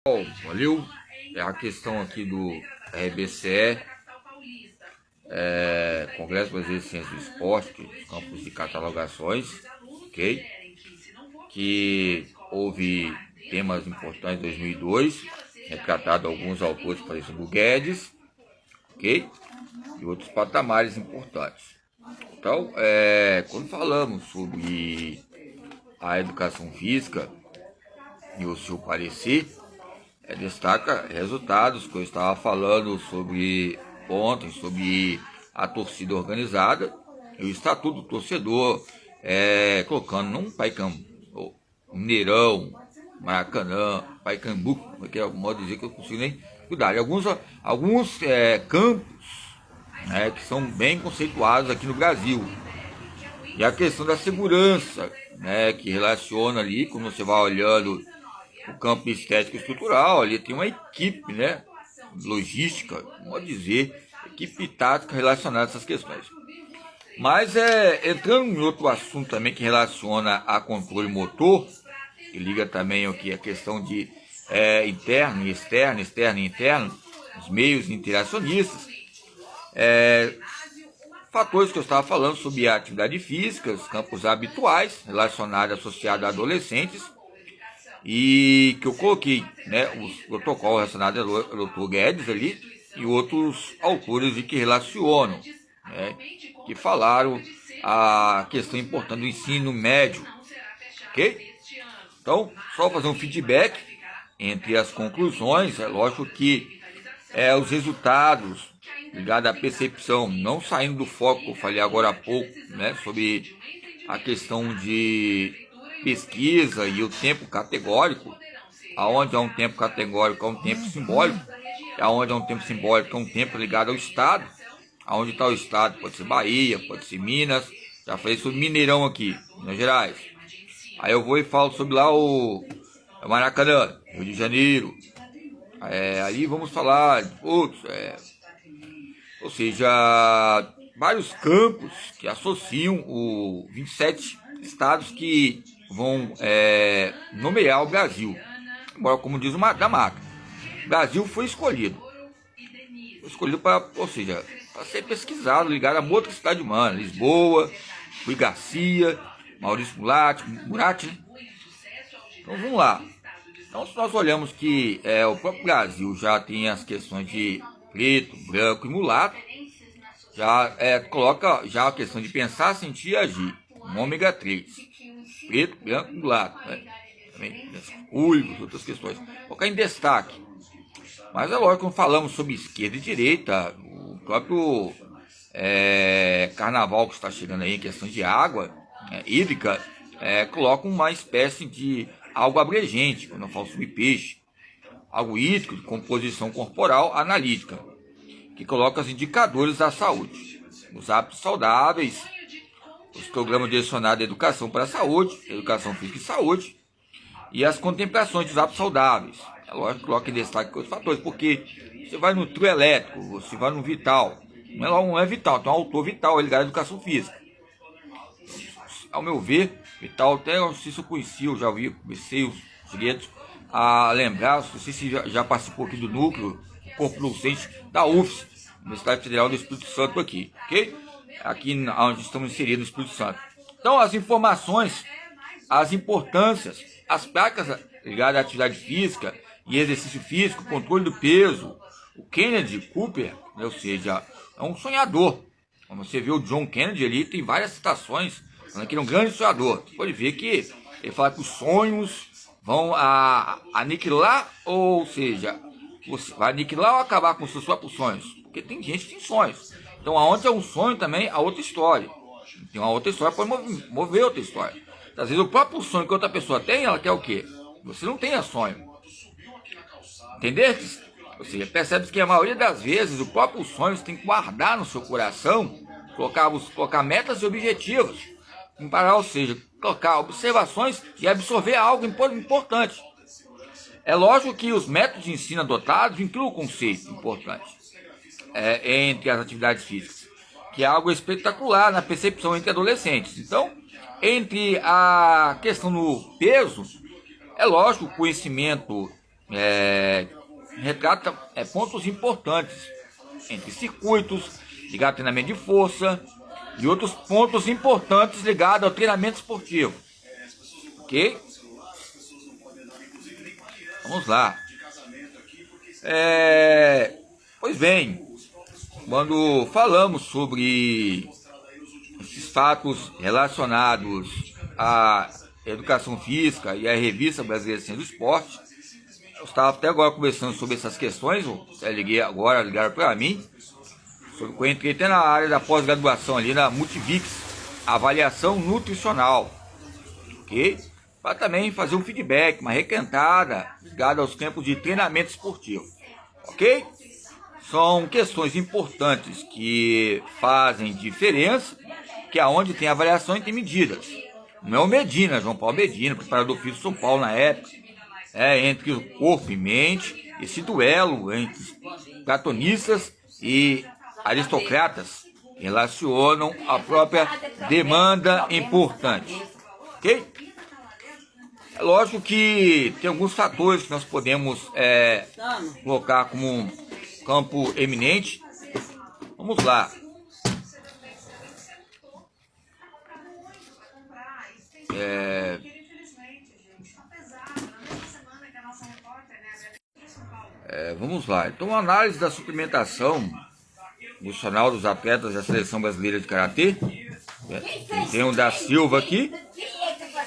Bom, valeu. É a questão aqui do RBCE, Congresso Brasileiro de Ciências do Esporte, campos de catalogações, ok? Que houve temas importantes em 2002, retratado alguns autores parecidos Guedes, ok? E outros patamares importantes. Então, quando falamos sobre a educação física e o seu parecer, destaca resultados que eu estava falando sobre ontem, sobre a torcida organizada e o estatuto do torcedor, colocando num Pacaembu, Mineirão, Maracanã, Pacaembu, que é o modo de dizer que eu consigo nem cuidar. E alguns campos que são bem conceituados aqui no Brasil. E a questão da segurança, que relaciona ali, quando você vai olhando o campo estético estrutural, ali tem uma equipe, logística, pode dizer, equipe tática relacionada a essas questões. Mas entrando em outro assunto também que relaciona a controle motor, que liga também aqui a questão de interno e externo e interno, os meios interacionistas, fatores que eu estava falando sobre a atividade física, os campos habituais relacionados associados a adolescentes, e que eu coloquei, os protocolos relacionados ao Dr. Guedes ali e outros autores que relacionam, que falaram a questão importante do ensino médio, ok? Então, só fazer um feedback entre as conclusões. É lógico que os resultados ligados à percepção, não saindo do foco que eu falei agora há pouco, sobre a questão de pesquisa e o tempo categórico, aonde há um tempo categórico, há um tempo simbólico, aonde há um tempo simbólico, há um tempo ligado ao Estado, aonde está o Estado, pode ser Bahia, pode ser Minas, já falei sobre Mineirão aqui, Minas Gerais, aí eu vou e falo sobre lá o Maracanã, Rio de Janeiro, aí vamos falar de outros, ou seja, vários campos que associam os 27 estados que vão nomear o Brasil. Agora, como diz da marca, o Brasil foi escolhido. Para, ou seja, para ser pesquisado, ligado a outra cidade humana, Lisboa, Rui Garcia, Maurício Muratti, né? Então vamos lá. Então, se nós olhamos que o próprio Brasil já tem as questões de preto, branco e mulato, já coloca já a questão de pensar, sentir e agir, um ômega 3. Preto, branco e mulato, também uivos, outras questões, colocar em destaque. Mas é lógico, quando falamos sobre esquerda e direita, o próprio carnaval que está chegando aí, em questão de água hídrica, coloca uma espécie de algo abrangente, quando eu falo sobre peixe, algo hídrico, de composição corporal analítica, que coloca os indicadores da saúde, os hábitos saudáveis, os programas direcionados à educação para a saúde, educação física e saúde, e as contemplações dos hábitos saudáveis. É lógico que coloca em destaque outros fatores, porque você vai no trio elétrico, você vai no vital, não é vital, tem um autor vital ligado à educação física. Ao meu ver, vital, até eu não sei se eu conheci, eu já vi, comecei os direitos a lembrar, não sei se já participou aqui do núcleo, corpo docente da UFS, Universidade Federal do Espírito Santo aqui, ok? Aqui onde estamos inseridos no Espírito Santo. Então, as informações, as importâncias, as placas ligadas à atividade física e exercício físico, controle do peso, o Kennedy Cooper, ou seja, é um sonhador. Quando você vê o John Kennedy ali, tem várias citações falando que ele é um grande sonhador. Você pode ver que ele fala que os sonhos vão aniquilar, ou seja, você vai aniquilar ou acabar com os seus próprios sonhos? Porque tem gente que tem sonhos. Então, aonde é um sonho também, há outra história. Tem uma outra história, pode mover outra história. Às vezes, o próprio sonho que outra pessoa tem, ela quer o quê? Você não tenha sonho. Entendeu? Ou seja, percebe que a maioria das vezes, o próprio sonho você tem que guardar no seu coração, colocar metas e objetivos. Ou seja, colocar observações e absorver algo importante. É lógico que os métodos de ensino adotados incluem um conceito importante entre as atividades físicas, que é algo espetacular na percepção entre adolescentes. Então, entre a questão do peso, é lógico, o conhecimento retrata pontos importantes entre circuitos ligados ao treinamento de força e outros pontos importantes ligados ao treinamento esportivo. Ok? Vamos lá. Pois bem, quando falamos sobre esses fatos relacionados à educação física e à Revista Brasileira de Ciência do Esporte, eu estava até agora conversando sobre essas questões, ligaram para mim, sobre que eu entrei até na área da pós-graduação ali na Multivix, avaliação nutricional, ok? Para também fazer um feedback, uma requentada ligada aos campos de treinamento esportivo, ok? São questões importantes que fazem diferença, que é onde tem avaliação e tem medidas. Não é o Medina, João Paulo Medina, preparador físico de São Paulo na época, entre o corpo e mente, esse duelo entre platonistas e aristocratas relacionam a própria demanda importante, ok? É lógico que tem alguns fatores que nós podemos colocar como um campo eminente. Vamos lá. Vamos lá. Então, a análise da suplementação nutricional dos atletas da Seleção Brasileira de Karatê. Tem o da Silva aqui,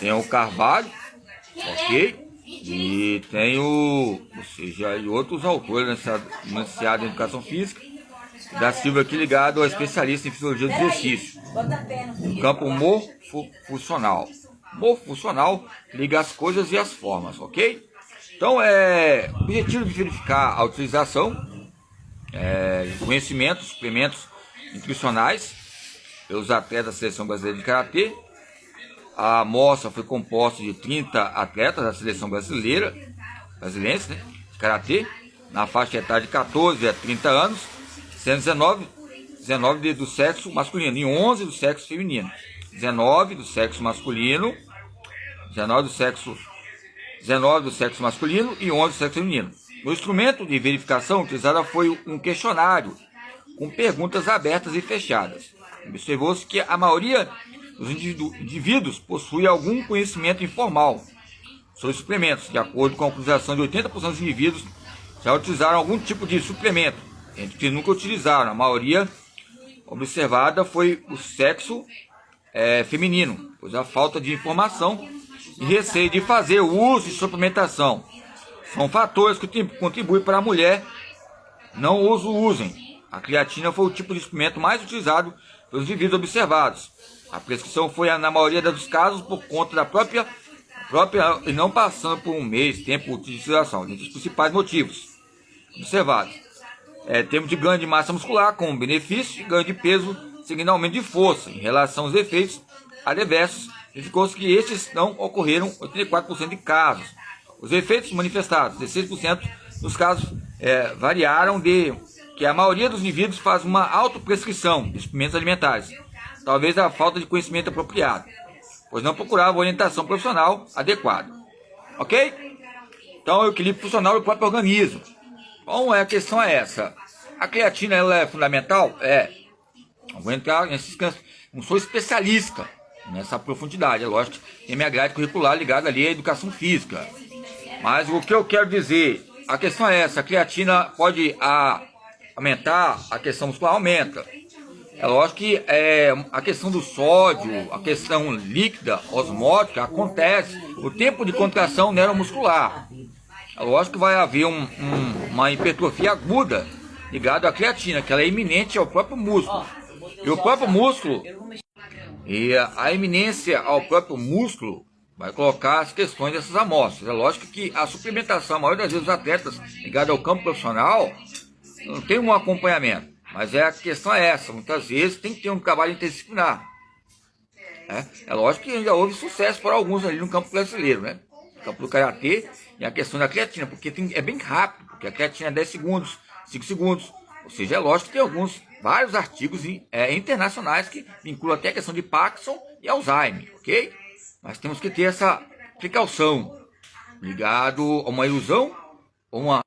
tem o Carvalho, ok? E tem outros autores iniciados em Educação Física. Da Silva aqui ligado ao especialista em Fisiologia do Exercício. No campo morfofuncional. Morfofuncional liga as coisas e as formas, ok? Então, o objetivo de verificar a utilização de conhecimentos, suplementos nutricionais pelos atletas da Seleção Brasileira de Karatê. A amostra foi composta de 30 atletas da Seleção brasileira de Karatê, na faixa etária de 14 a 30 anos, sendo 19 do sexo masculino e 11 do sexo feminino. 19 do sexo masculino, 19 do sexo masculino e 11 do sexo feminino. O instrumento de verificação utilizado foi um questionário com perguntas abertas e fechadas. Observou-se que a maioria dos indivíduos possui algum conhecimento informal sobre suplementos. De acordo com a utilização de 80% dos indivíduos, já utilizaram algum tipo de suplemento, entre que nunca utilizaram. A maioria observada foi o sexo feminino, pois a falta de informação e receio de fazer o uso de suplementação são fatores que contribuem para a mulher não usem. A creatina foi o tipo de suplemento mais utilizado pelos indivíduos observados. A prescrição foi, na maioria dos casos, por conta da própria e não passando por um mês, tempo de utilização, entre os principais motivos observados. Termos de ganho de massa muscular com benefício e ganho de peso, seguindo aumento de força. Em relação aos efeitos adversos, verificou-se que estes não ocorreram em 84% de casos. Os efeitos manifestados, 16% dos casos, variaram de que a maioria dos indivíduos faz uma autoprescrição de suplementos alimentares, talvez a falta de conhecimento apropriado, pois não procurava orientação profissional adequada. Ok? Então, o equilíbrio funcional do próprio organismo. Bom, a questão é essa. A creatina, ela é fundamental? Eu vou entrar nesses campos. Não sou especialista nessa profundidade. É lógico que tem minha grade curricular ligada ali à educação física. Mas o que eu quero dizer, a questão é essa. A creatina pode aumentar, a questão muscular aumenta. É lógico que a questão do sódio, a questão líquida, osmótica, acontece o tempo de contração neuromuscular. É lógico que vai haver uma hipertrofia aguda ligada à creatina, que ela é iminente ao próprio músculo. E o próprio músculo, e a iminência ao próprio músculo vai colocar as questões dessas amostras. É lógico que a suplementação, a maioria das vezes os atletas ligados ao campo profissional não tem um acompanhamento. Mas a questão é essa, muitas vezes tem que ter um trabalho interdisciplinar. É lógico que ainda houve sucesso para alguns ali no campo brasileiro, né? No campo do karatê e a questão da creatina, porque é bem rápido, porque a creatina é 10 segundos, 5 segundos. Ou seja, é lógico que tem vários artigos internacionais que vinculam até a questão de Parkinson e Alzheimer, ok? Mas temos que ter essa precaução ligado a uma ilusão uma